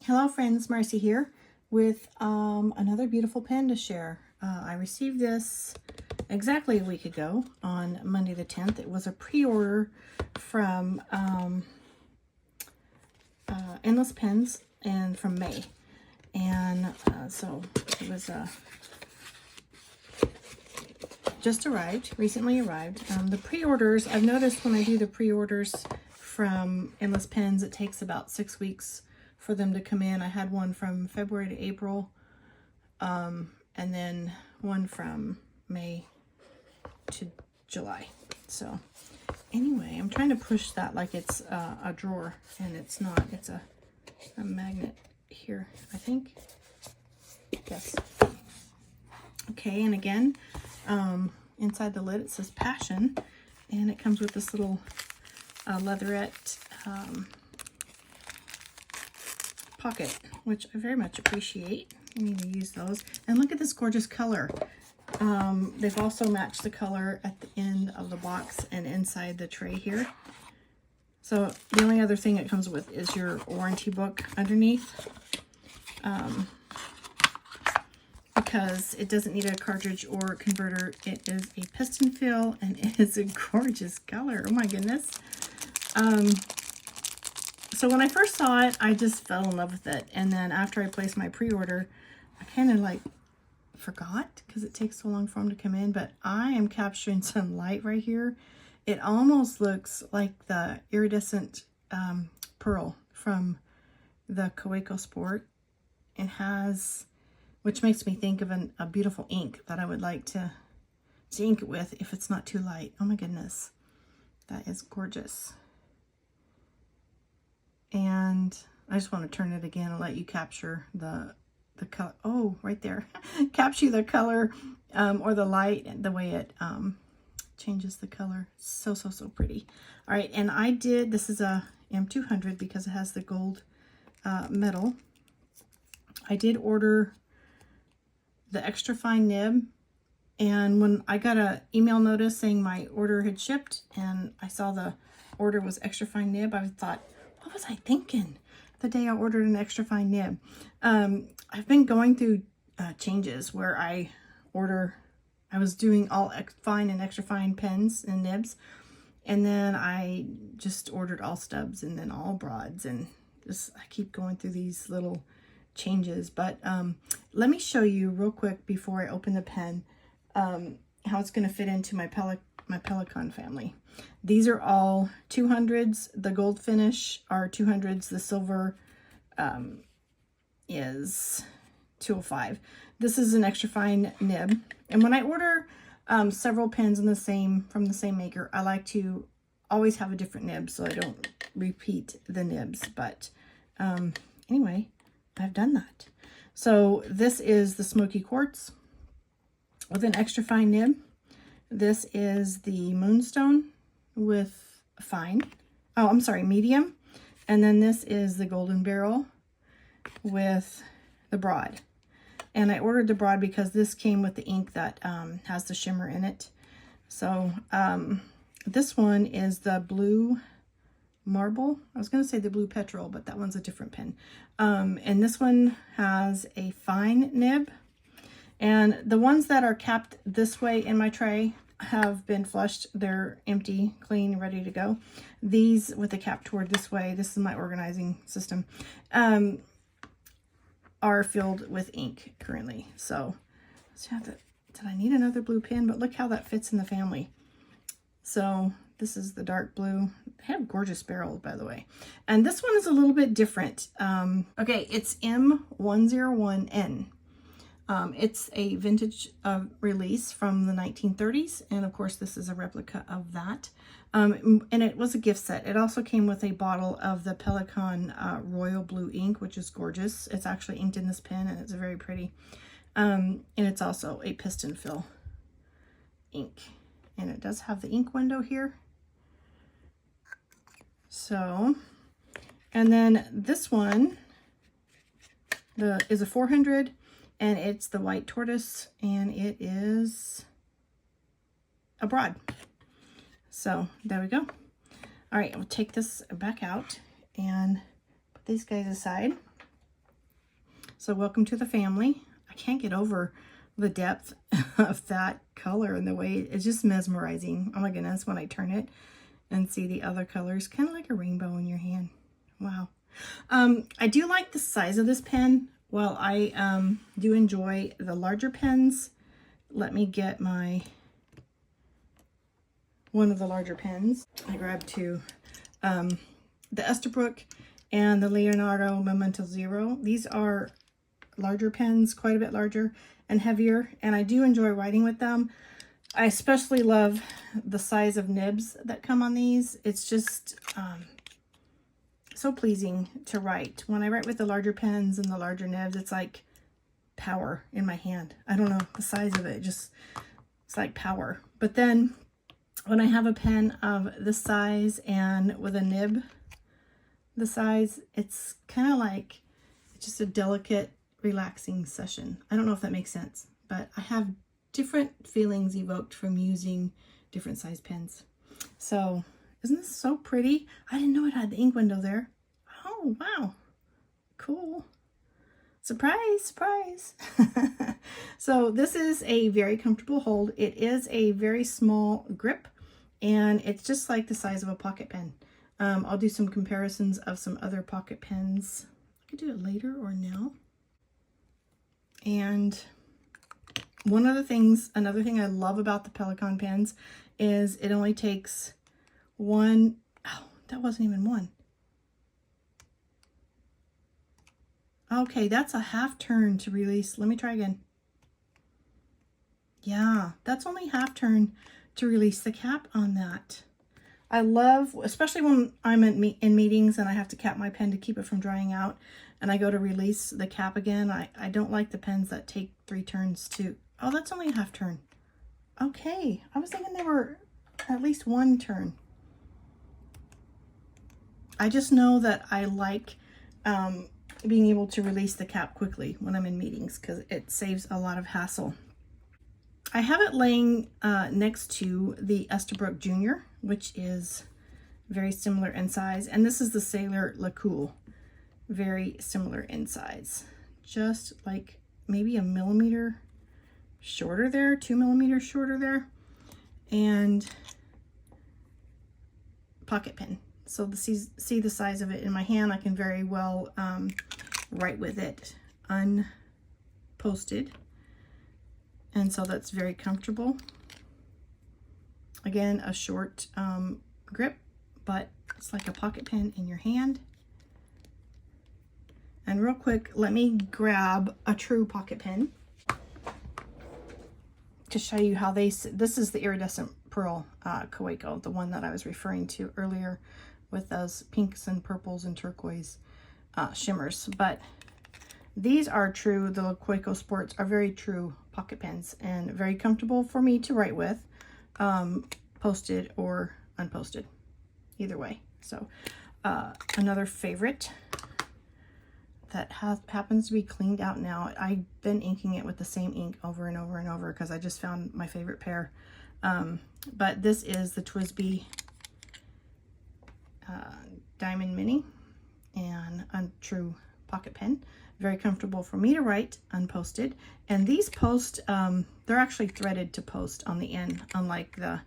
Hello friends, Marcy here with another beautiful pen to share. I received this exactly a week ago on Monday the 10th. It was a pre-order from Endless Pens and from May. And so it was just arrived, recently arrived. The pre-orders, I've noticed when I do the pre-orders from Endless Pens, it takes about 6 weeks for them to come in. I had one from February to April, and then one from May to July. So anyway, I'm trying to push that like it's a drawer, and it's not. It's a magnet here, I think. Yes. Okay, and again, inside the lid it says Passion, and it comes with this little leatherette pocket, which I very much appreciate. I need to use those. And look at this gorgeous color. They've also matched the color at the end of the box and inside the tray here. So the only other thing it comes with is your warranty book underneath, because it doesn't need a cartridge or converter. It is a piston fill and it is a gorgeous color. Oh my goodness. So when I first saw it, I just fell in love with it. And then after I placed my pre-order, I kind of like forgot because it takes so long for them to come in. But I am capturing some light right here. It almost looks like the iridescent pearl from the Kaweco Sport. It has, which makes me think of a beautiful ink that I would like to ink it with if it's not too light. Oh my goodness, that is gorgeous. And I just want to turn it again and let you capture the color. Oh, right there. Capture the color or the light, the way it changes the color. So pretty. All right, and I did, this is a m200 because it has the gold metal. I did order the extra fine nib, and when I got an email notice saying my order had shipped and I saw the order was extra fine nib, I thought, what was I thinking the day I ordered an extra fine nib? I've been going through changes where I was doing all fine and extra fine pens and nibs, and then I just ordered all stubs and then all broads, and just I keep going through these little changes. But let me show you real quick before I open the pen how it's going to fit into my Pelikan family. These are all 200s. The gold finish are 200s. The silver is 205. This is an extra fine nib. And when I order several pens from the same maker, I like to always have a different nib so I don't repeat the nibs. But anyway, I've done that. So this is the smoky quartz with an extra fine nib. This is the moonstone with fine. Oh, I'm sorry, medium. And then this is the golden barrel with the broad. And I ordered the broad because this came with the ink that has the shimmer in it. So this one is the blue marble. I was going to say the blue petrol, but that one's a different pen. And this one has a fine nib. And the ones that are capped this way in my tray have been flushed. They're empty, clean, ready to go. These with the cap toward this way, this is my organizing system, are filled with ink currently. So did I need another blue pen? But look how that fits in the family. So this is the dark blue. They have gorgeous barrels, by the way. And this one is a little bit different. Okay, it's M101N. It's a vintage release from the 1930s, and of course this is a replica of that. And it was a gift set. It also came with a bottle of the Pelikan Royal Blue ink, which is gorgeous. It's actually inked in this pen, and it's very pretty. And it's also a piston fill ink. And it does have the ink window here. So, and then this one is a 400, and it's the white tortoise, and it is a broad. So there we go. All right, we'll take this back out and put these guys aside. So welcome to the family. I can't get over the depth of that color and the way it's just mesmerizing. Oh my goodness, when I turn it and see the other colors, kind of like a rainbow in your hand. Wow. I do like the size of this pen. Well, I do enjoy the larger pens. Let me get one of the larger pens. I grabbed two. The Estabrook and the Leonardo Memento Zero. These are larger pens, quite a bit larger and heavier, and I do enjoy writing with them. I especially love the size of nibs that come on these. It's just so pleasing to write. When I write with the larger pens and the larger nibs, it's like power in my hand. I don't know, the size of it, it's like power. But then when I have a pen of this size and with a nib the size, it's kind of like just a delicate, relaxing session. I don't know if that makes sense, but I have different feelings evoked from using different size pens. So isn't this so pretty? I didn't know it had the ink window there. Oh, wow. Cool. Surprise, surprise. So this is a very comfortable hold. It is a very small grip, and it's just like the size of a pocket pen. I'll do some comparisons of some other pocket pens. I could do it later or now. And another thing I love about the Pelikan pens is it only takes one. Oh, that wasn't even one. Okay, that's a half turn to release. Let me try again. Yeah, that's only half turn to release the cap on that. I love, especially when I'm in meetings and I have to cap my pen to keep it from drying out, and I go to release the cap again. I don't like the pens that take 3 turns to, oh, that's only a half turn. Okay, I was thinking they were at least 1 turn. I just know that I like being able to release the cap quickly when I'm in meetings because it saves a lot of hassle. I have it laying next to the Estabrook Junior, which is very similar in size, and this is the Sailor LeCool, very similar in size, just like maybe 1 millimeter shorter there, 2 millimeters shorter there, and pocket pen. So see the size of it in my hand. I can very well write with it unposted, and so that's very comfortable. Again, a short grip, but it's like a pocket pen in your hand. And real quick, let me grab a true pocket pen to show you how this is the iridescent pearl Kaweco, the one that I was referring to earlier with those pinks and purples and turquoise shimmers. But these are true, the Kaweco Sports are very true pocket pens and very comfortable for me to write with, posted or unposted, either way. So another favorite that happens to be cleaned out now. I've been inking it with the same ink over and over and over because I just found my favorite pair. But this is the TWSBI Diamond Mini and a true pocket pen. Very comfortable for me to write unposted. And these post, they're actually threaded to post on the end, unlike the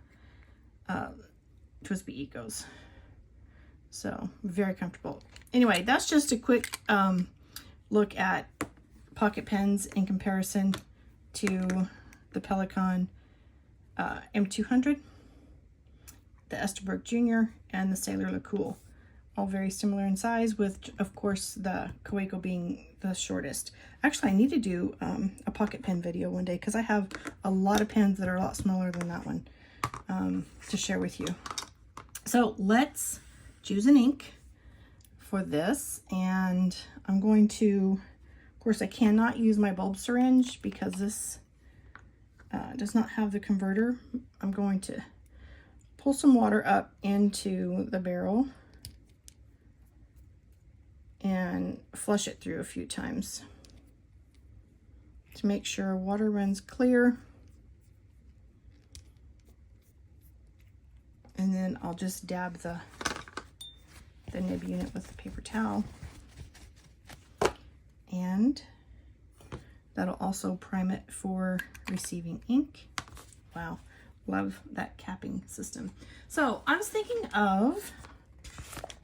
TWSBI Ecos. So very comfortable. Anyway, that's just a quick look at pocket pens in comparison to the Pelikan m200, the Estabrook Junior, and the Sailor LeCool. All very similar in size, with, of course, the Kaweco being the shortest. Actually, I need to do a pocket pen video one day because I have a lot of pens that are a lot smaller than that one to share with you. So let's choose an ink for this, and I'm going to, of course, I cannot use my bulb syringe because this does not have the converter. I'm going to pull some water up into the barrel and flush it through a few times to make sure water runs clear. And then I'll just dab the nib unit with the paper towel. And That'll also prime it for receiving ink. Wow, love that capping system. So I was thinking of,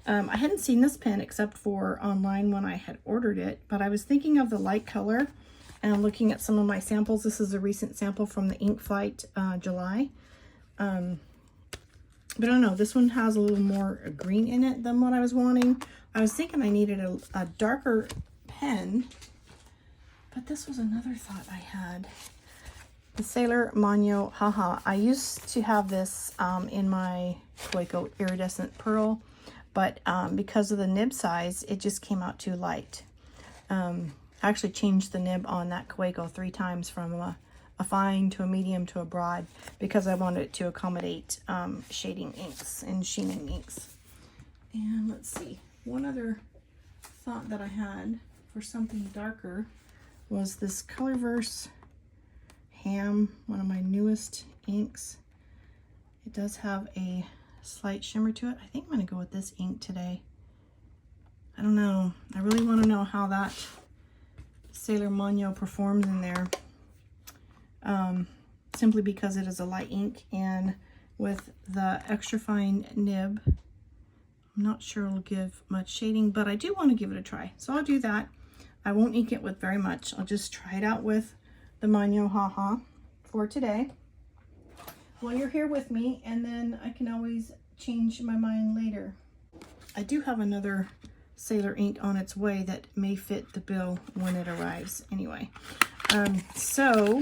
I hadn't seen this pen except for online when I had ordered it, but I was thinking of the light color and looking at some of my samples. This is a recent sample from the Ink Flight July. But I don't know, this one has a little more green in it than what I was wanting. I was thinking I needed a darker pen, but this was another thought I had. The Sailor Manyo Haha. I used to have this in my Coico Iridescent Pearl, but because of the nib size, it just came out too light. I actually changed the nib on that Coico 3 times from a fine to a medium to a broad because I wanted it to accommodate shading inks and sheening inks. And let's see, one other thought that I had for something darker was this Colorverse Ham, one of my newest inks. It does have a slight shimmer to it. I think I'm going to go with this ink today. I don't know. I really want to know how that Sailor Manyo performs in there. Simply because it is a light ink, and with the extra fine nib, I'm not sure it'll give much shading, but I do want to give it a try. So I'll do that. I won't ink it with very much. I'll just try it out with the Manyo Haha for today while you're here with me, and then I can always change my mind later. I do have another Sailor ink on its way that may fit the bill when it arrives. Anyway, so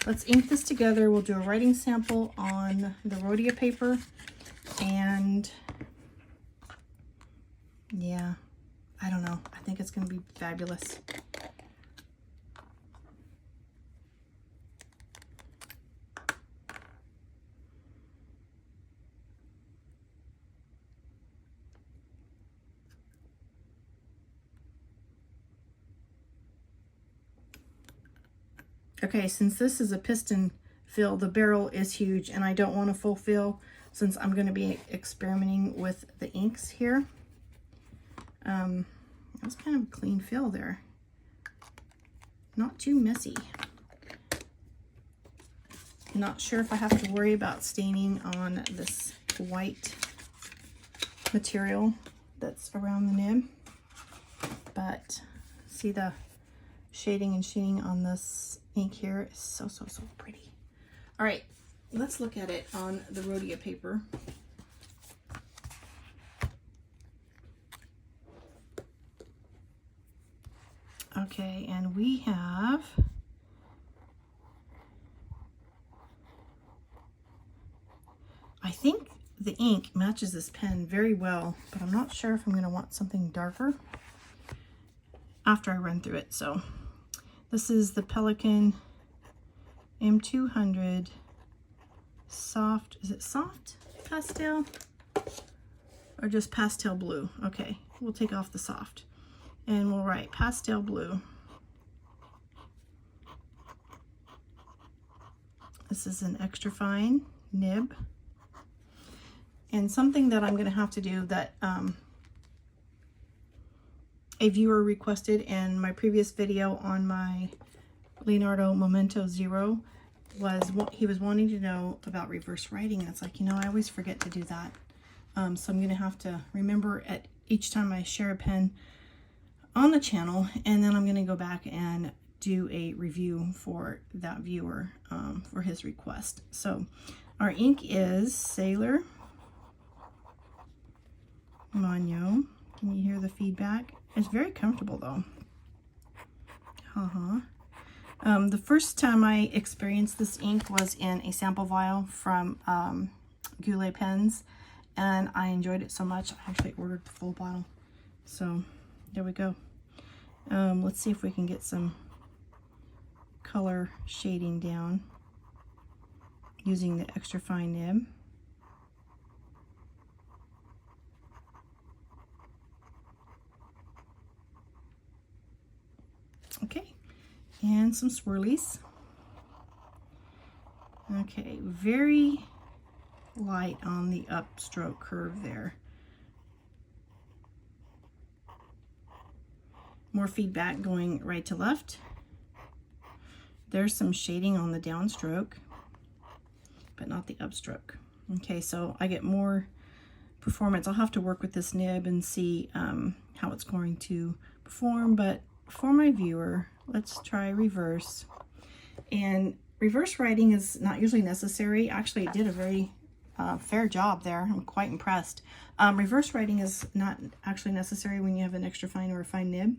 let's ink this together. We'll do a writing sample on the Rhodia paper, and yeah, I don't know. I think it's going to be fabulous. Okay, since this is a piston fill, the barrel is huge, and I don't want a full fill since I'm going to be experimenting with the inks here. That was kind of a clean fill there. Not too messy. Not sure if I have to worry about staining on this white material that's around the nib, but see the shading and sheening on this ink here is so pretty. All right, let's look at it on the Rhodia paper. Okay, and we have I think the ink matches this pen very well, but I'm not sure if I'm going to want something darker after I run through it. So this is the Pelikan m200 soft, is it soft pastel or just pastel blue? Okay, we'll take off the soft and we'll write pastel blue. This is an extra fine nib, and something that I'm going to have to do that a viewer requested in my previous video on my Leonardo Memento Zero was what he was wanting to know about reverse writing. And it's like, you know, I always forget to do that. So I'm going to have to remember at each time I share a pen on the channel, and then I'm going to go back and do a review for that viewer for his request. So our ink is Sailor Manyo. Can you hear the feedback? It's very comfortable though. The first time I experienced this ink was in a sample vial from Goulet Pens, and I enjoyed it so much I actually ordered the full bottle. So there we go. Let's see if we can get some color shading down using the extra fine nib. Okay, and some swirlies. Okay, very light on the upstroke curve there. More feedback going right to left. There's some shading on the downstroke, but not the upstroke. Okay, so I get more performance. I'll have to work with this nib and see how it's going to perform, but for my viewer, let's try reverse. And reverse writing is not usually necessary. Actually, it did a very fair job there. I'm quite impressed. Reverse writing is not actually necessary when you have an extra fine or a fine nib.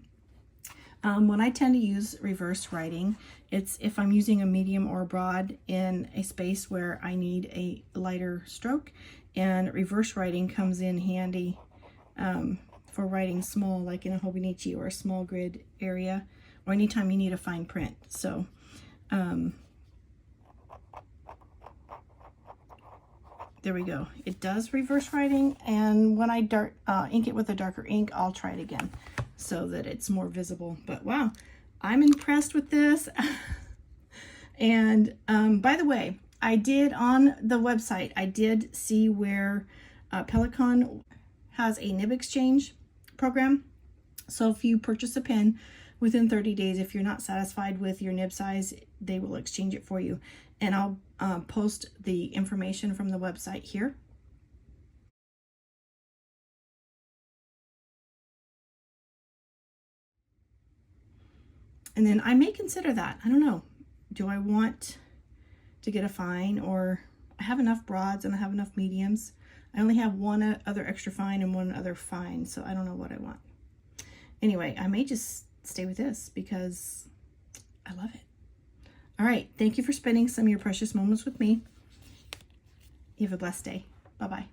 When I tend to use reverse writing, it's if I'm using a medium or a broad in a space where I need a lighter stroke, and reverse writing comes in handy for writing small, like in a Hobonichi or a small grid area, or anytime you need a fine print. So there we go. It does reverse writing, and when I ink it with a darker ink, I'll try it again so that it's more visible. But wow, I'm impressed with this. And by the way, I did on the website, I did see where Pelikan has a nib exchange program. So if you purchase a pen within 30 days, if you're not satisfied with your nib size, they will exchange it for you. And I'll post the information from the website here. And then I may consider that. I don't know. Do I want to get a fine, or I have enough broads and I have enough mediums. I only have one other extra fine and one other fine, so I don't know what I want. Anyway, I may just stay with this because I love it. All right, thank you for spending some of your precious moments with me. You have a blessed day. Bye-bye.